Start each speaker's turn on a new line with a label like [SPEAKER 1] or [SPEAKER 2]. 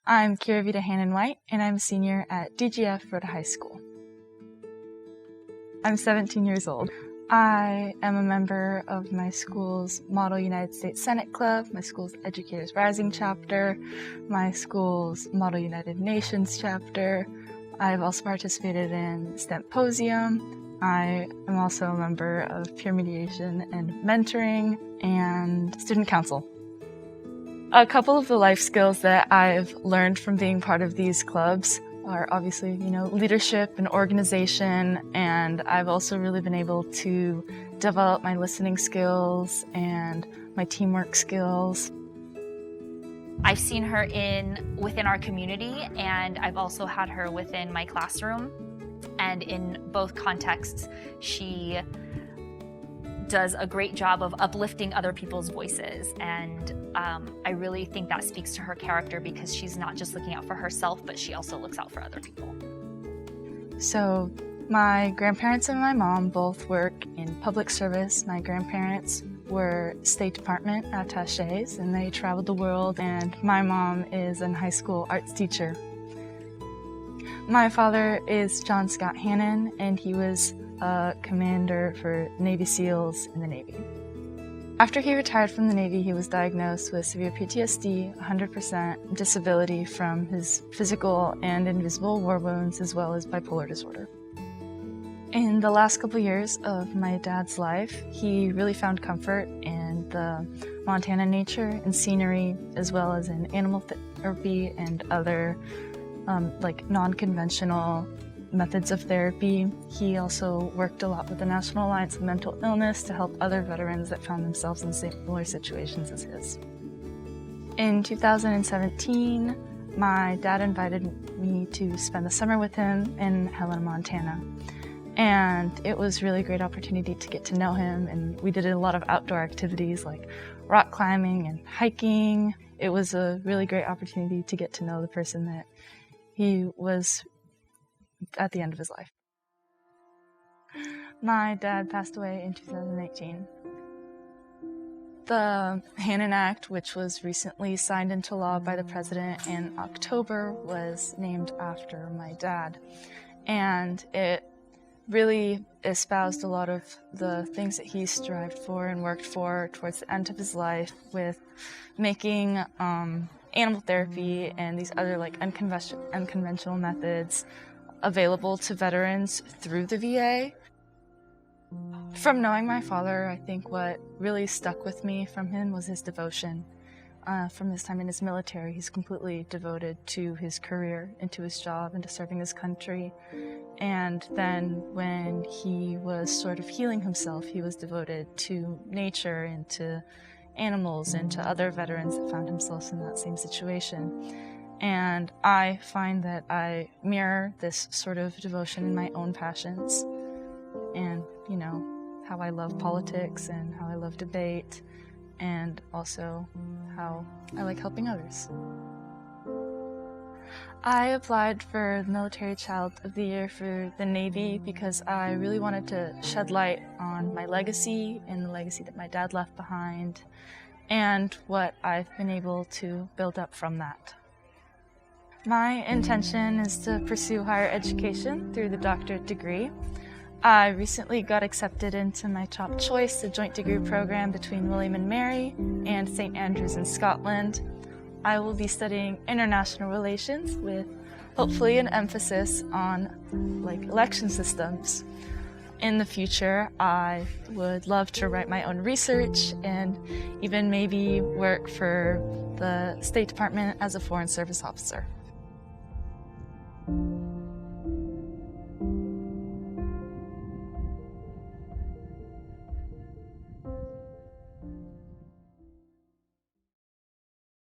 [SPEAKER 1] I'm Kira Vita Hannon-White, and I'm a senior at DGF Rhoda High School. I'm 17 years old. I am a member of my school's Model United States Senate Club, my school's Educators Rising chapter, my school's Model United Nations chapter. I've also participated in Stemposium. I am also a member of peer mediation and mentoring and student council. A couple of the life skills that I've learned from being part of these clubs are obviously, leadership and organization, and I've also really been able to develop my listening skills and my teamwork skills.
[SPEAKER 2] I've seen her within our community, and I've also had her within my classroom, and in both contexts, she does a great job of uplifting other people's voices, and I really think that speaks to her character because she's not just looking out for herself, but she also looks out for other people.
[SPEAKER 1] So my grandparents and my mom both work in public service. My grandparents were State Department attachés, and they traveled the world, and my mom is a high school arts teacher. My father is John Scott Hannon, and he was a commander for Navy SEALs in the Navy. After he retired from the Navy, he was diagnosed with severe PTSD, 100% disability from his physical and invisible war wounds, as well as bipolar disorder. In the last couple years of my dad's life, he really found comfort in the Montana nature and scenery, as well as in animal therapy and other non-conventional methods of therapy. He also worked a lot with the National Alliance of Mental Illness to help other veterans that found themselves in similar situations as his. In 2017, my dad invited me to spend the summer with him in Helena, Montana. And it was really a great opportunity to get to know him, and we did a lot of outdoor activities like rock climbing and hiking. It was a really great opportunity to get to know the person that he was at the end of his life. My dad passed away in 2018. The Hannon Act, which was recently signed into law by the president in October, was named after my dad. And it really espoused a lot of the things that he strived for and worked for towards the end of his life, with making animal therapy and these other unconventional methods available to veterans through the VA. From knowing my father, I think what really stuck with me from him was his devotion. From his time in his military, he's completely devoted to his career and to his job and to serving his country. And then when he was sort of healing himself, he was devoted to nature and to animals and to other veterans that found themselves in that same situation. And I find that I mirror this sort of devotion in my own passions and, how I love politics and how I love debate, and also how I like helping others. I applied for Military Child of the Year for the Navy because I really wanted to shed light on my legacy and the legacy that my dad left behind, and what I've been able to build up from that. My intention is to pursue higher education through the doctorate degree. I recently got accepted into my top choice, the joint degree program between William & Mary and St. Andrews in Scotland. I will be studying international relations with hopefully an emphasis on election systems. In the future, I would love to write my own research and even maybe work for the State Department as a Foreign Service officer.